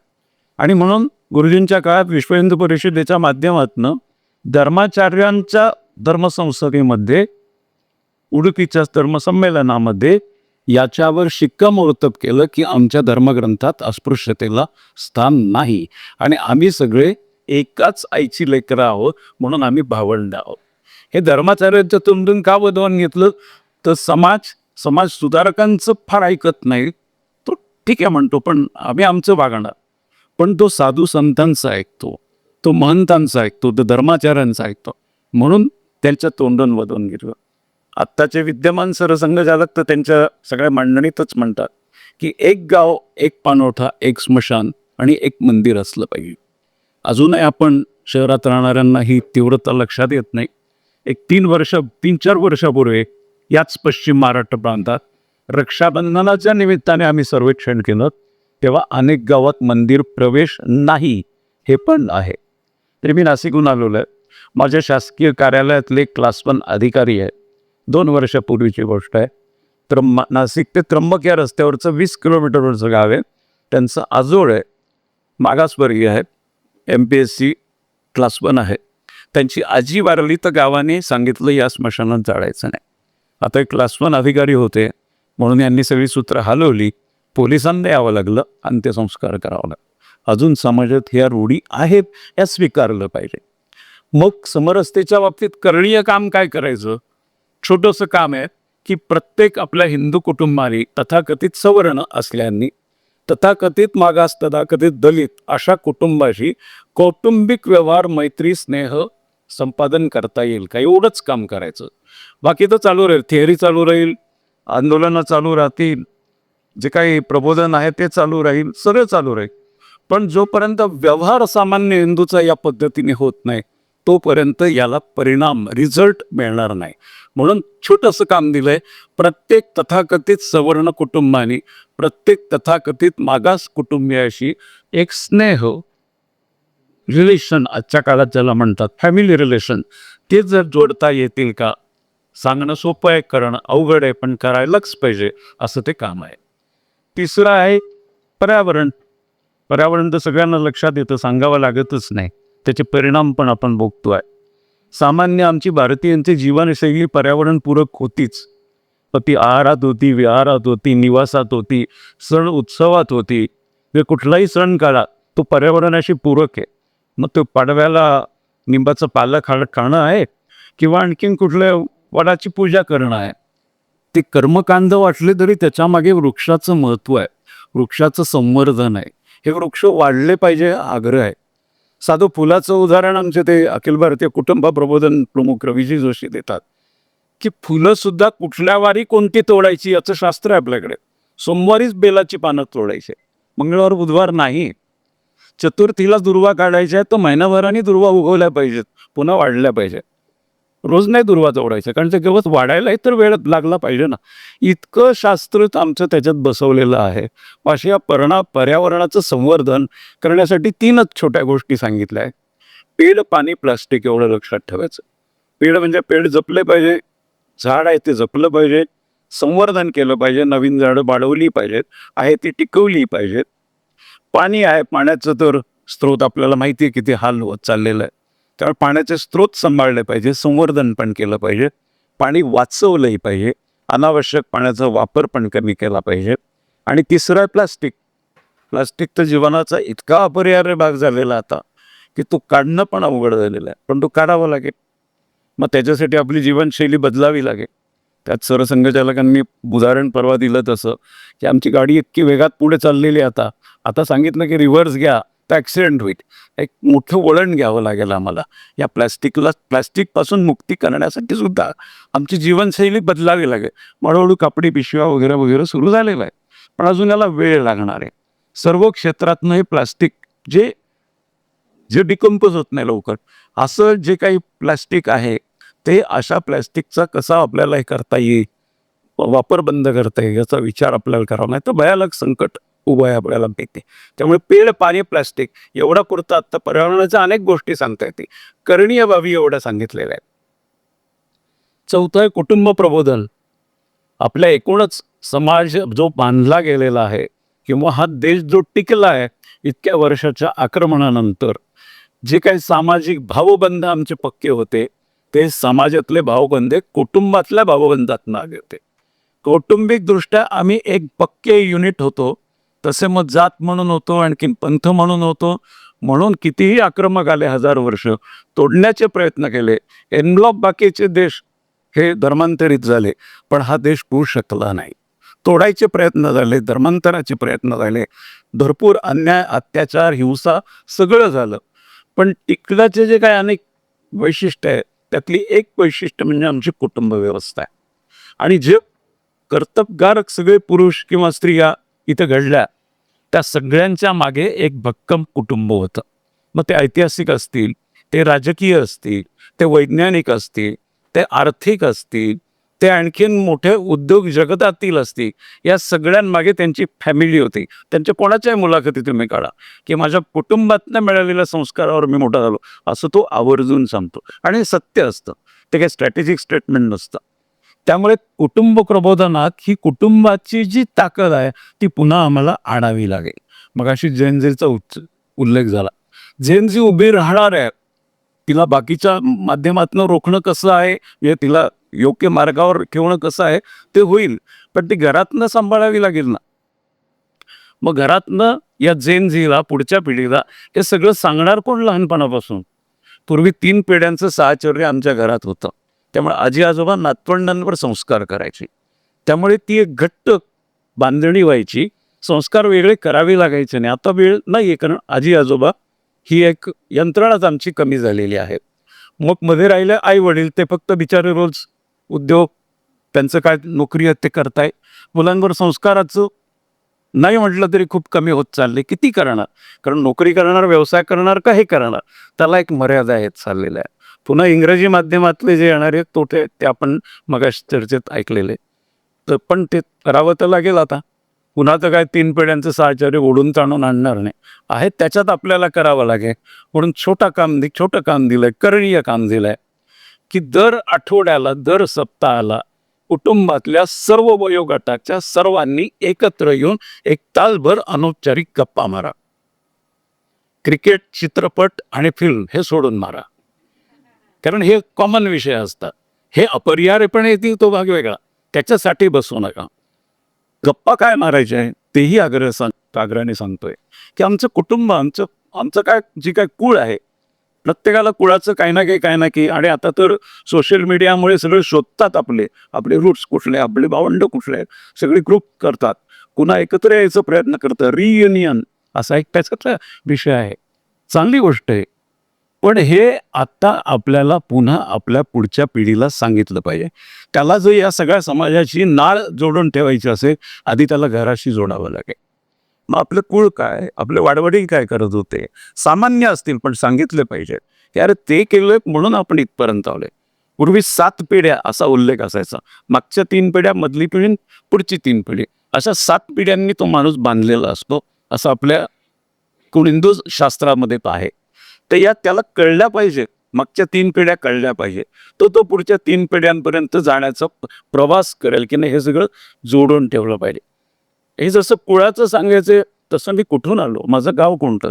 A: आणि म्हणून गुरुजींच्या काळात विश्व हिंदू परिषदेच्या माध्यमातून धर्माचार्यांच्या धर्मसंसदेमध्ये, उडुपीच्या धर्मसंमेलनामध्ये याच्यावर शिक्कामोर्तब केलं की आमच्या धर्मग्रंथात अस्पृश्यतेला स्थान नाही आणि आम्ही सगळे एकाच आईची लेकरं आहोत, म्हणून आम्ही भावंड आहोत. हे धर्माचार्यांच्या तोंडून का वधवून घेतलं? तर समाज सुधारकांचं फार ऐकत नाही. तो ठीक आहे म्हणतो, पण आम्ही आमचं वागणार. पण तो साधू संतांचा ऐकतो, तो महंतांचा ऐकतो, तो धर्माचार्यांचा ऐकतो, म्हणून त्यांच्या तोंडून वधवून घेतलं. आत्ताचे विद्यमान सरसंघचालक तर त्यांच्या सगळ्या मांडणीतच म्हणतात की एक गाव, एक पाणवठा, एक स्मशान आणि एक मंदिर असलं पाहिजे. अजूनही आपण शहरात राहणाऱ्यांना ही तीव्रता लक्षात येत नाही. एक 3-4 वर्षापूर्वी याच पश्चिम महाराष्ट्र प्रांतात रक्षाबंधनाच्या निमित्ताने आम्ही सर्वेक्षण केलं, तेव्हा अनेक गावात मंदिर प्रवेश नाही हे पण आहे. तरी मी नाशिकहून आलेलो आहे. माझ्या शासकीय कार्यालयातले क्लास 1 अधिकारी आहे. 2 वर्षापूर्वीची गोष्ट आहे. तर नाशिक ते त्र्यंबक या रस्त्यावरचं 20 किलोमीटरवरचं गाव आहे. त्यांचं आजोळ आहे, मागासवर्गीय आहे, MPSC क्लास 1 आहे. त्यांची आजी वारली तर गावाने सांगितलं या स्मशानात जाळायचं नाही. आता एक क्लास 1 अधिकारी होते म्हणून यांनी सगळी सूत्र हलवली, पोलिसांना यावं लागलं आणि ते संस्कार करावं लागलं. अजून समाजात ह्या रूढी आहेत, या स्वीकारलं पाहिजे. मग समरसतेच्या बाबतीत करणीय काम काय करायचं? छोटंसं काम आहे की प्रत्येक आपल्या हिंदू कुटुंबाने तथाकथित सवर्ण असल्याने, तथाकथित मागास, तथाकथित दलित अशा कुटुंबाशी कौटुंबिक व्यवहार, मैत्री, स्नेह संपादन करता येईल का, एवढंच काम करायचं. बाकी तर चालू राहील, थिअरी चालू राहील, आंदोलनं चालू राहतील, जे काही प्रबोधन आहे ते चालू राहील, सगळं चालू राहील. पण जोपर्यंत व्यवहार सामान्य हिंदूचा या पद्धतीने होत नाही, तोपर्यंत याला परिणाम, रिझल्ट मिळणार नाही. म्हणून छोटंसं काम दिलंय. प्रत्येक तथाकथित सवर्ण कुटुंबाने प्रत्येक तथाकथित मागास कुटुंबियाशी एक स्नेह रिलेशन, आजच्या काळात ज्याला म्हणतात फॅमिली रिलेशन, ते जर जोडता येतील का, सांगणं सोपं आहे, करणं अवघड आहे, पण करायलाच पाहिजे असं ते काम आहे. तिसरं आहे पर्यावरण. पर्यावरण तर सगळ्यांना लक्षात येतं, सांगावं लागतच नाही. त्याचे परिणाम पण आपण बघतोय. सामान्य आमची भारतीयांची जीवनशैली पर्यावरणपूरक होतीच. ती आहारात होती, विहारात होती, निवासात होती, सण उत्सवात होती. जे कुठलाही सण काढा तो पर्यावरणाशी पूरक आहे. मग तो पाडव्याला निंबाचं पालं खाणं आहे किंवा आणखीन कुठल्या वडाची पूजा करणं आहे. ते कर्मकांड वाटले तरी त्याच्यामागे वृक्षाचं महत्त्व आहे, वृक्षाचं संवर्धन आहे. हे वृक्ष वाढले पाहिजे हा आग्रह आहे. साधं फुलाचं उदाहरण आमचे ते अखिल भारतीय कुटुंब प्रबोधन प्रमुख रवीजी जोशी देतात की फुलं सुद्धा कुठल्या वारी कोणती तोडायची याचं शास्त्र आहे आपल्याकडे. सोमवारीच बेलाची पानं तोडायची, मंगळवार बुधवार नाही. चतुर्थीला दुर्वा काढायच्या आहे, तो महिनाभराने दुर्वा उगवल्या पाहिजेत, पुन्हा वाढल्या पाहिजे. रोज नाही दुर्वा तोडायचा, कारण ते गवत वाढायला तर वेळ लागला पाहिजे ना. इतकं शास्त्र आमचं त्याच्यात बसवलेलं आहे. अशा पर्यावरणाचं संवर्धन करण्यासाठी 3च छोट्या गोष्टी सांगितल्या आहेत. पेड, पाणी, प्लास्टिक एवढं लक्षात ठेवायचं. पेड म्हणजे पेड जपले पाहिजे, झाड आहे ते जपलं पाहिजे, संवर्धन केलं पाहिजे, नवीन झाडं वाढवली पाहिजेत, आहे ती टिकवली पाहिजेत. पाणी आहे, पाण्याचं तर स्रोत आपल्याला माहिती आहे किती हाल होत चाललेलं आहे. त्यामुळे पाण्याचे स्रोत सांभाळले पाहिजे, संवर्धन पण केलं पाहिजे, पाणी वाचवलंही पाहिजे, अनावश्यक पाण्याचा वापर पण कमी केला पाहिजे. आणि तिसरं आहे प्लास्टिक. प्लास्टिक तर जीवनाचा इतका अपरिहार्य भाग झालेला आता की तो काढणं पण अवघड झालेलं आहे, पण तो काढावा लागेल. मग त्याच्यासाठी आपली जीवनशैली बदलावी लागेल. त्यात सरसंघचालकांनी उदाहरण परवा दिलं तसं की आमची गाडी इतकी वेगात पुढे चाललेली आहे, आता सांगितलं की रिव्हर्स घ्या तर ॲक्सिडेंट होईल. एक मोठं वळण घ्यावं लागेल आम्हाला. या प्लॅस्टिकपासून मुक्ती करण्यासाठी सुद्धा आमची जीवनशैली बदलावी लागेल. हळूहळू कापडी पिशव्या वगैरे वगैरे सुरू झालेलं आहे, पण अजून याला वेळ लागणार आहे. सर्व क्षेत्रातनं हे प्लास्टिक जे डिकम्पोज होत नाही लवकर, असं जे काही प्लास्टिक आहे ते अशा प्लॅस्टिकचा कसा आपल्याला हे करता येईल, वापर बंद करता येईल याचा विचार आपल्याला करावा. नाही तर भयानक संकट उभं आहे आपल्याला येते. त्यामुळे पेड, पाणी, प्लास्टिक एवढा पुरता आता पर्यावरणाच्या अनेक गोष्टी सांगता येते, करणीय बाबी एवढ्या सांगितलेल्या आहेत. चौथं आहे कुटुंब प्रबोधन. आपल्या एकूणच समाज जो बांधला गेलेला आहे किंवा हा देश जो टिकला आहे इतक्या वर्षाच्या आक्रमणानंतर, जे काही सामाजिक भावबंध आमचे पक्के होते ते समाजातले भावबंध कुटुंबातल्या भावबंधात आले होते. कौटुंबिकदृष्ट्या आम्ही एक पक्के युनिट होतो. तसे मग जात म्हणून होतो, आणखीन पंथ म्हणून होतो. म्हणून कितीही आक्रमक आले, 1000 वर्ष तोडण्याचे प्रयत्न केले. एनब्लॉक बाकीचे देश हे धर्मांतरित झाले, पण हा देश होऊ शकला नाही. तोडायचे प्रयत्न झाले, धर्मांतराचे प्रयत्न झाले, भरपूर अन्याय, अत्याचार, हिंसा सगळं झालं. पण टिकल्याचे जे काही अनेक वैशिष्ट्य आहे त्यातली एक वैशिष्ट्य म्हणजे आमची कुटुंब व्यवस्था आहे. आणि जे कर्तबगार सगळे पुरुष किंवा स्त्रिया इथं घडल्या त्या सगळ्यांच्या मागे एक भक्कम कुटुंब होतं. मग ते ऐतिहासिक असतील, ते राजकीय असतील, ते वैज्ञानिक असतील, ते आर्थिक असतील, ते आणखीन मोठे उद्योग जगतातील असतील, या सगळ्यांमागे त्यांची फॅमिली होती. त्यांच्या कोणाच्याही मुलाखती तुम्ही काढा की माझ्या कुटुंबातनं मिळालेल्या संस्कारावर मी मोठा झालो, असं तो आवर्जून सांगतो. आणि सत्य असतं, ते काही स्ट्रॅटेजिक स्टेटमेंट नसतं. त्यामुळे कुटुंब प्रबोधनात ही कुटुंबाची जी ताकद आहे ती पुन्हा आम्हाला आणावी लागेल. मग अशी जेनझीचा उल्लेख झाला. जेनझी उभी राहणार आहे, तिला बाकीच्या माध्यमातून रोखणं कसं आहे, म्हणजे तिला योग्य मार्गावर ठेवणं कसं आहे ते होईल, पण ती घरातनं सांभाळावी लागेल ना. मग घरातनं या जेनझीला, पुढच्या पिढीला हे सगळं सांगणार कोण लहानपणापासून? पूर्वी 3 पिढ्यांचं साहचर्य आमच्या घरात होतं. त्यामुळे आजी आजोबा नातवंडांवर संस्कार करायचे. त्यामुळे ती एक घट्ट बांधणी व्हायची. संस्कार वेगळे करावे लागायचे नाही. आता वेळ नाही आहे, कारण आजी आजोबा ही एक यंत्रणाच आमची कमी झालेली आहे. मग मध्ये राहिले आई वडील, ते फक्त बिचारे रोज उद्योग, त्यांचं काय नोकरी आहे ते करताय. मुलांवर संस्काराचं नाही म्हटलं तरी खूप कमी होत चालले. किती करणार? कारण नोकरी करणार, व्यवसाय करणार का हे करणार, त्याला एक मर्यादा येत चाललेला आहे. पुन्हा इंग्रजी माध्यमातले जे येणारे तोटे ते आपण मगाशी चर्चेत ऐकलेले. तर पण ते करावं तर लागेल आता. पुन्हा तर काय 3 पिढ्यांचं साहचर्य ओढून ताणून आणणार नाही आहे, त्याच्यात आपल्याला करावं लागेल. म्हणून छोटं काम दिलंय, करणीय काम दिलंय की दर आठवड्याला, दर सप्ताहाला कुटुंबातल्या सर्व वयोगटाच्या सर्वांनी एकत्र येऊन एक तासभर अनौपचारिक गप्पा मारा. क्रिकेट, चित्रपट आणि फिल्म हे सोडून मारा, कारण हे कॉमन विषय असतात. हे अपरिहार्यपणे येतील तो भाग वेगळा, त्याच्यासाठी बसू नका. गप्पा काय मारायचे आहे तेही आग्रहाने सांगतोय की आमचं कुटुंब, आमचं काय जी काय कुळ आहे, प्रत्येकाला कुळाचं काही ना काही. आणि आता तर सोशल मीडियामुळे सगळे शोधतात आपले आपले रूट्स कुठले, आपले भावंड कुठले आहेत, सगळे ग्रुप करतात, पुन्हा एकत्र यायचा प्रयत्न करतात. रियुनियन असा एक त्याचा विषय आहे, चांगली गोष्ट आहे. पण हे आता आपल्याला पुन्हा आपल्या पुढच्या पिढीला सांगितलं पाहिजे. त्याला जर या सगळ्या समाजाची नाळ जोडून ठेवायची असेल, आधी त्याला घराशी जोडावं लागेल. मग आपलं कुळ काय, आपले वाडवडील काय करत होते, सामान्य असतील पण सांगितले पाहिजे की अरे ते केलंय म्हणून आपण इथपर्यंत आलोय. पूर्वी 7 पिढ्या असा उल्लेख असायचा. मागच्या 3 पिढ्या, मधली पिढी, पुढची 3 पिढी, अशा 7 पिढ्यांनी तो माणूस बांधलेला असतो, असं आपल्या हिंदू शास्त्रामध्ये आहे. तर या त्याला कळल्या पाहिजे, मागच्या 3 पिढ्या कळल्या पाहिजे, तो पुढच्या 3 पिढ्यांपर्यंत जाण्याचा प्रवास करेल की नाही हे सगळं जोडून ठेवलं पाहिजे. हे जसं कुळाचं सांगायचं तसं मी कुठून आलो, माझं गाव कोणतं.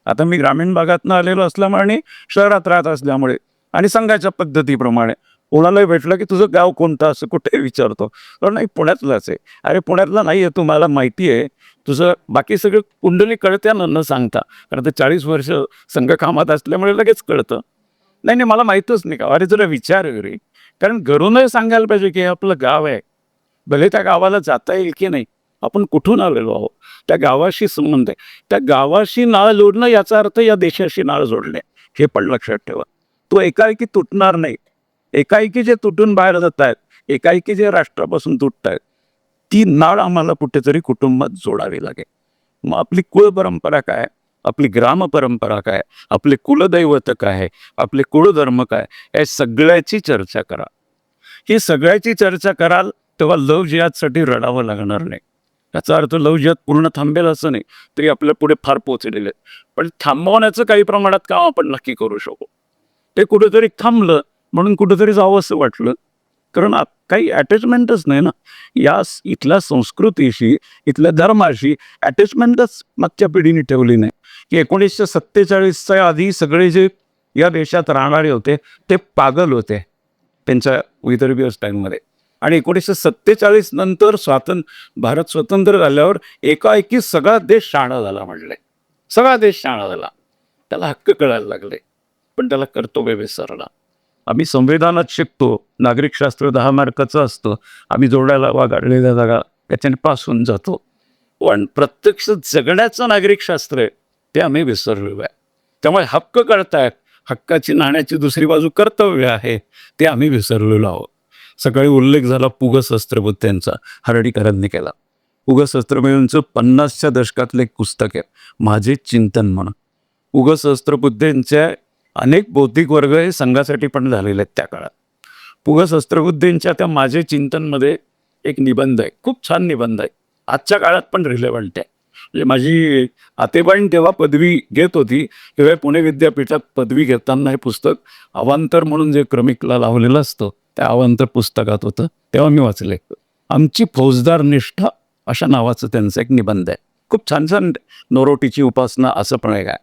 A: आता मी ग्रामीण भागातनं आलेलो असल्यामुळे आणि शहरात राहत असल्यामुळे आणि सांगायच्या पद्धतीप्रमाणे कोणालाही भेटलं की तुझं गाव कोणतं असं कुठे विचारतो, तर नाही पुण्यातलाच आहे. अरे पुण्यातला नाही आहे, तुम्हाला माहिती आहे, तुझं बाकी सगळं कुंडली कळत्या न सांगता, कारण ते 40 वर्ष संघकामात असल्यामुळे लगेच कळतं. नाही नाही मला माहीतच नाही का, अरे जरा विचार वगैरे, कारण घरूनही सांगायला पाहिजे की हे आपलं गाव आहे. भले त्या गावाला जाता येईल की नाही, आपण कुठून आलेलो आहोत, त्या गावाशी संबंध आहे. त्या गावाशी नाळ जोडणं याचा अर्थ या देशाशी नाळ जोडणे, हे पण लक्षात ठेवा. तो एकाएकी तुटणार नाही. एकाएकी जे तुटून बाहेर जात आहेत, एकाएकी जे राष्ट्रापासून तुटत आहेत, ती नाळ आम्हाला कुठेतरी कुटुंबात जोडावी लागेल. मग आपली कुळ परंपरा काय, आपली ग्राम परंपरा काय, आपले कुलदैवत काय, आपले कुळधर्म काय, या सगळ्याची चर्चा करा. ही सगळ्याची चर्चा कराल तेव्हा लव्ह जिहादसाठी रडावं लागणार नाही. याचा अर्थ लव्ह जिहाद पूर्ण थांबेल असं नाही, तरी आपल्या पुढे फार पोचलेले आहेत. पण थांबवण्याचं काही प्रमाणात काम आपण नक्की करू शकू. ते कुठेतरी थांबलं म्हणून कुठेतरी जावं असं वाटलं कारण काही अटॅचमेंटच नाही ना या इथल्या संस्कृतीशी, इथल्या धर्माशी अटॅचमेंटच मागच्या पिढीने ठेवली नाही. की 1947च्या आधी सगळे जे या देशात राहणारे होते ते पागल होते त्यांच्या विदर्भीय स्टाईलमध्ये. आणि 1947 नंतर भारत स्वतंत्र झाल्यावर एकाएकी सगळा देश शहाणा झाला म्हटले. सगळा देश शहाणा झाला. त्याला हक्क कळायला लागले, पण त्याला कर्तव्य विसरला. आम्ही संविधानात शिकतो, नागरिकशास्त्र 10 मार्काचं असतं, आम्ही जोडायला वागाडलेल्या जागा त्याच्याने पास होऊन जातो. पण प्रत्यक्ष जगण्याचं नागरिकशास्त्र आहे ते आम्ही विसरलेलो आहे. त्यामुळे हक्क कळतायत, हक्काची नाण्याची दुसरी बाजू कर्तव्य आहे ते आम्ही विसरलेलो आहोत. सकाळी उल्लेख झाला पु ग सहस्त्रबुद्धेंचा, हर्डीकरांनी केला. पु ग सहस्त्रबुद्धेंचं 50च्या दशकातलं एक पुस्तक आहे माझे चिंतन म्हणून. पु ग सहस्त्रबुद्धेंच्या अनेक बौद्धिक वर्ग हे संघासाठी पण झालेले आहेत त्या काळात. पु ग सहस्त्रबुद्धेंच्या त्या माझे चिंतनमध्ये एक निबंध आहे, खूप छान निबंध आहे, आजच्या काळात पण रिलेव्हंट आहे. म्हणजे माझी आतेबाईन तेव्हा पदवी घेत होती, तेव्हा पुणे विद्यापीठात पदवी घेताना हे पुस्तक अवांतर म्हणून जे क्रमिकला लावलेलं असतं त्या अवांतर पुस्तकात होतं, तेव्हा मी वाचले. आमची फौजदार निष्ठा अशा नावाचं त्यांचं एक निबंध आहे. खूप छान छान नोरोटीची उपासना असं पण आहे. काय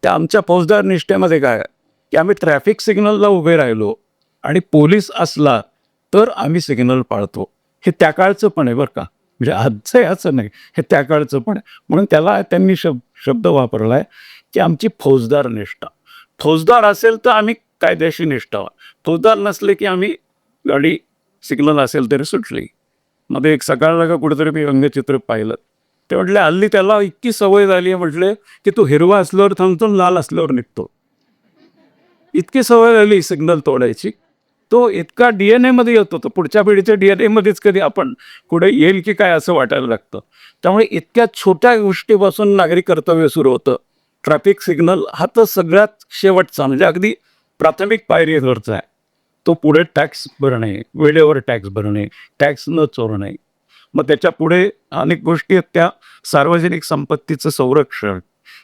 A: त्या आमच्या फौजदार निष्ठेमध्ये काय की आम्ही ट्रॅफिक सिग्नलला उभे राहिलो आणि पोलीस असला तर आम्ही सिग्नल पाळतो. हे त्या काळचं पण आहे बरं का, म्हणजे आजचं याचं नाही, हे त्या काळचं पण आहे. म्हणून त्याला त्यांनी शब्द वापरला आहे की आमची फौजदार निष्ठा. फौजदार असेल तर आम्ही कायद्याशी निष्ठा, फौजदार नसले की आम्ही गाडी सिग्नल असेल तरी सुटली. मध्ये एक सकाळला का कुठेतरी मी व्यंगचित्र पाहिलं, ते म्हटले हल्ली त्याला इतकी सवय झाली आहे म्हटले की तो हिरवा असल्यावर थांबतो, लाल असल्यावर निघतो. इतकी सवय झाली सिग्नल तोडायची, तो इतका DNA मध्ये येतो, तो पुढच्या पिढीच्या DNA मध्येच कधी आपण पुढे येईल की काय असं वाटायला लागतं. त्यामुळे इतक्या छोट्या गोष्टीपासून नागरिक कर्तव्य सुरू होतं. ट्रॅफिक सिग्नल हा तर सगळ्यात शेवटचा, म्हणजे अगदी प्राथमिक पायरीवरचा आहे. तो पुढे टॅक्स भरणे, वेळेवर टॅक्स भरणे, टॅक्स न चोरणे, मग त्याच्या पुढे अनेक गोष्टी आहेत त्या सार्वजनिक संपत्तीचं संरक्षण.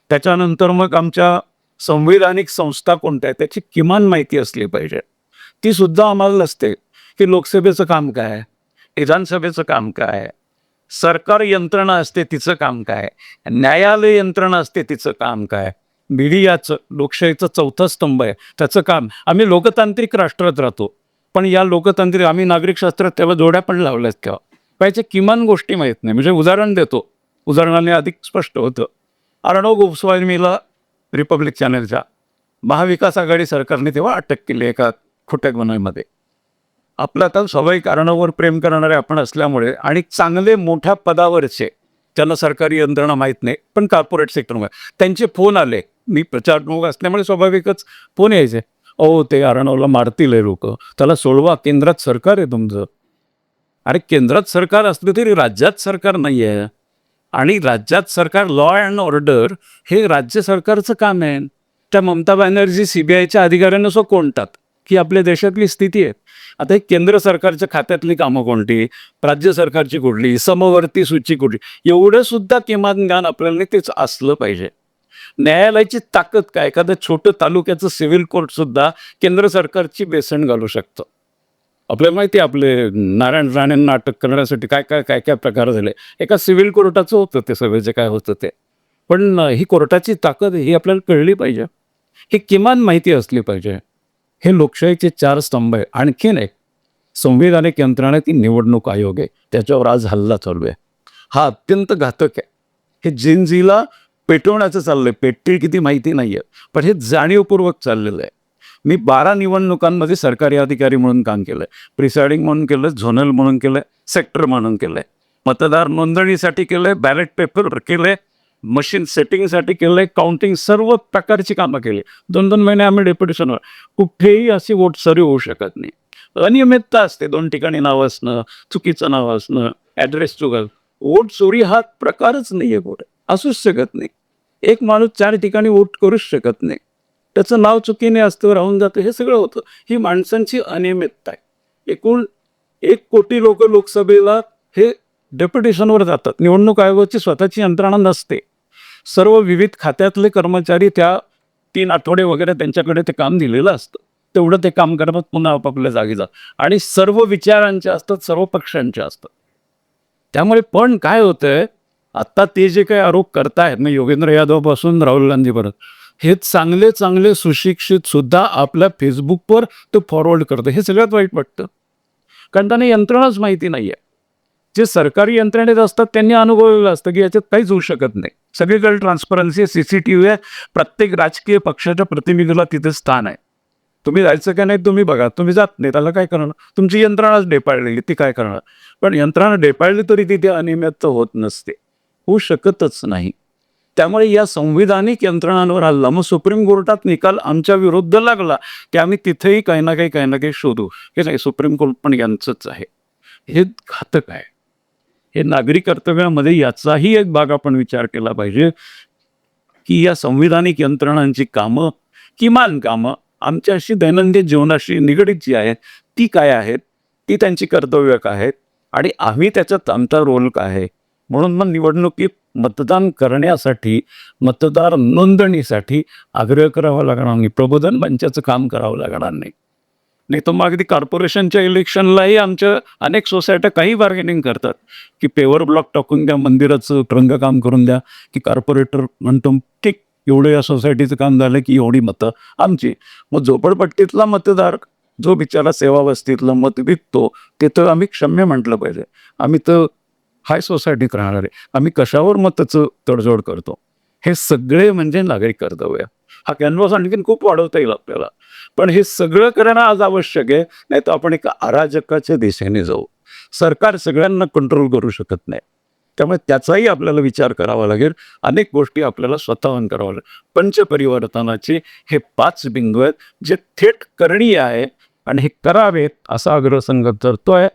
A: त्याच्यानंतर मग आमच्या संविधानिक संस्था कोणत्या आहेत त्याची किमान माहिती असली पाहिजे. ती सुद्धा आम्हाला नसते की लोकसभेचं काम काय, विधानसभेचं काम काय, सरकार यंत्रणा असते तिचं काम काय, न्यायालय यंत्रणा असते तिचं काम काय, मीडियाचं, लोकशाहीचा चौथा स्तंभ आहे त्याचं काम. आम्ही लोकतांत्रिक राष्ट्रात राहतो, पण या लोकतांत्रिक आम्ही नागरिकशास्त्रात तेव्हा जोड्या पण लावल्यात तेव्हा पाहिजे किमान गोष्टी माहीत नाही. म्हणजे उदाहरण देतो, उदाहरणाने अधिक स्पष्ट होतं. अर्णव गोस्वामीला रिपब्लिक चॅनलच्या महाविकास आघाडी सरकारने तेव्हा अटक केली एका खोट्या गुन्ह्यामध्ये. आपलं आता स्वाभाविक अर्णववर प्रेम करणारे आपण असल्यामुळे आणि चांगले मोठ्या पदावरचे, त्यांना सरकारी यंत्रणा माहीत नाही पण कॉर्पोरेट सेक्टरमध्ये त्यांचे फोन आले. मी प्रचारप्रमुख असल्यामुळे स्वाभाविकच फोन यायचे, ओ ते अर्णवला मारतील हे लोक, त्याला सोडवा, केंद्रात सरकार आहे तुमचं. अरे केंद्रात सरकार असलं तरी राज्यात सरकार नाही आहे, आणि राज्यात सरकार लॉ अँड ऑर्डर हे राज्य सरकारचं काम आहे. त्या ममता बॅनर्जी CBIच्या अधिकाऱ्यांना सो कोणतात की आपल्या देशातली स्थिती आहे. आता हे केंद्र सरकारच्या खात्यातली कामं कोणती, राज्य सरकारची कुठली, समवर्ती सूची कुठली, एवढं सुद्धा किमान ज्ञान आपल्याला तेच असलं पाहिजे. न्यायालयाची ताकद काय, एखादं छोटं तालुक्याचं सिव्हिल कोर्ट सुद्धा केंद्र सरकारची बेसण घालू शकतं. आपल्याला माहिती आहे आपले नारायण राणेंना अटक करण्यासाठी काय काय काय काय प्रकार झाले. एका सिव्हिल कोर्टाचं होतं ते सगळं जे काय होतं ते. पण ही कोर्टाची ताकद ही आपल्याला कळली पाहिजे, ही किमान माहिती असली पाहिजे. हे लोकशाहीचे 4 स्तंभ आहे. आणखीन एक संविधानिक यंत्रणा ती निवडणूक आयोग आहे, त्याच्यावर आज हल्ला चालू आहे. हा अत्यंत घातक आहे. हे जिनजीला पेटवण्याचं चाललंय, पेटतील किती माहिती नाही आहे, पण हे जाणीवपूर्वक चाललेलं आहे. मी 12 निवडणुकांमध्ये सरकारी अधिकारी म्हणून काम केलं आहे, प्रिसायडिंग म्हणून केलं, झोनल म्हणून केलं, सेक्टर म्हणून केलं, मतदार नोंदणीसाठी केलं, बॅलेट पेपर केलं, मशीन सेटिंगसाठी केलं, काउंटिंग, सर्व प्रकारची कामं केली. 2-2 महिने आम्ही डेप्युटेशनवर. कुठेही अशी वोट सरी होऊ शकत नाही. अनियमितता असते, 2 ठिकाणी नाव असणं, चुकीचं नाव असणं, ॲड्रेस चुकल. वोट चोरी हा प्रकारच नाही आहे, कुठे असूच शकत नाही. एक माणूस 4 ठिकाणी वोट करूच शकत नाही, त्याचं नाव चुकीने असतं, राहून जातं, हे सगळं होतं. ही माणसांची अनियमितता आहे. एकूण 1 कोटी लोक लोकसभेला हे डेप्युटेशनवर जातात. निवडणूक आयोगाची स्वतःची यंत्रणा नसते. सर्व विविध खात्यातले कर्मचारी त्या 3 आठवडे वगैरे त्यांच्याकडे ते काम दिलेलं असतं. तेवढं ते काम करतात, पुन्हा आपापल्या जागी जा. आणि सर्व विचारांचे असतात, सर्व पक्षांचे असतात. त्यामुळे पण काय होतंय, आता ते जे काही आरोप करतायत मग योगेंद्र यादवपासून राहुल गांधीपर्यंत, हे चांगले चांगले सुशिक्षित सुद्धा आपल्या फेसबुकवर ते फॉरवर्ड करतं. हे सगळ्यात वाईट वाटतं. कारण त्यांना यंत्रणाच माहिती नाहीये. जे सरकारी यंत्रणेत असतात त्यांनी अनुभवलेलं असतं, की याच्यात काहीच होऊ शकत नाही. सगळीकडे ट्रान्सपरन्सी आहे, सीसीटीव्ही आहे. प्रत्येक राजकीय पक्षाच्या प्रतिनिधीला तिथे स्थान आहे. तुम्ही जायचं का नाही तुम्ही बघा. तुम्ही जात नाही त्याला काय करणार? तुमची यंत्रणाच ढेपाळलेली, ती काय करणार? पण यंत्रणा ढेपाळली तरी तिथे अनियमितता होत नसते. होऊ शकतच नाही. त्यामुळे या संविधानिक यंत्रणांवर हल्ला. मग सुप्रीम कोर्टात निकाल आमच्या विरुद्ध लागला, की आम्ही तिथेही काही ना काही शोधू. हे नाही, सुप्रीम कोर्ट पण यांचंच आहे. हे घातक आहे. हे नागरी कर्तव्यामध्ये याचाही एक भाग आपण विचार केला पाहिजे, की या संविधानिक यंत्रणांची कामं, किमान कामं आमच्याशी दैनंदिन जीवनाशी निगडीत जी आहेत, ती काय आहेत? ती त्यांची कर्तव्य काय आहेत? आणि आम्ही त्याच्यात आमचा रोल काय आहे? म्हणून मग निवडणुकीत मतदान करण्यासाठी, मतदार नोंदणीसाठी आग्रह करावा लागणार नाही. प्रबोधन मंचाचं काम करावं लागणार नाही. नाही तर मग अगदी कॉर्पोरेशनच्या इलेक्शनलाही आमच्या अनेक सोसायट्या काही बार्गेनिंग करतात, की पेवर ब्लॉक टाकून द्या, मंदिराचं रंगकाम करून द्या, की कॉर्पोरेटर म्हणतो ठीक एवढं या सोसायटीचं काम झालं की एवढी मतं आमची. मग झोपडपट्टीतला मतदार जो बिचारा सेवावस्तीतलं मत विकतो ते तर आम्ही क्षम्य म्हटलं पाहिजे. आम्ही तर हाय सोसायटीत राहणार आहे. आम्ही कशावर मताचं तडजोड करतो? हे सगळे म्हणजे नागरिक कर्तव्य. हा कॅनव्हास आणखीन खूप वाढवता येईल आपल्याला. पण हे सगळं करणं आज आवश्यक आहे. नाहीतर आपण एका अराजकाच्या दिशेने जाऊ. सरकार सगळ्यांना कंट्रोल करू शकत नाही. त्यामुळे त्याचाही आपल्याला विचार करावा लागेल. अनेक गोष्टी आपल्याला स्वतःहून कराव्या लागेल. पंचपरिवर्तनाचे हे 5 बिंदू आहेत, जे थेट करणीय आहे आणि हे करावेत असा आग्रह संघ करतोय.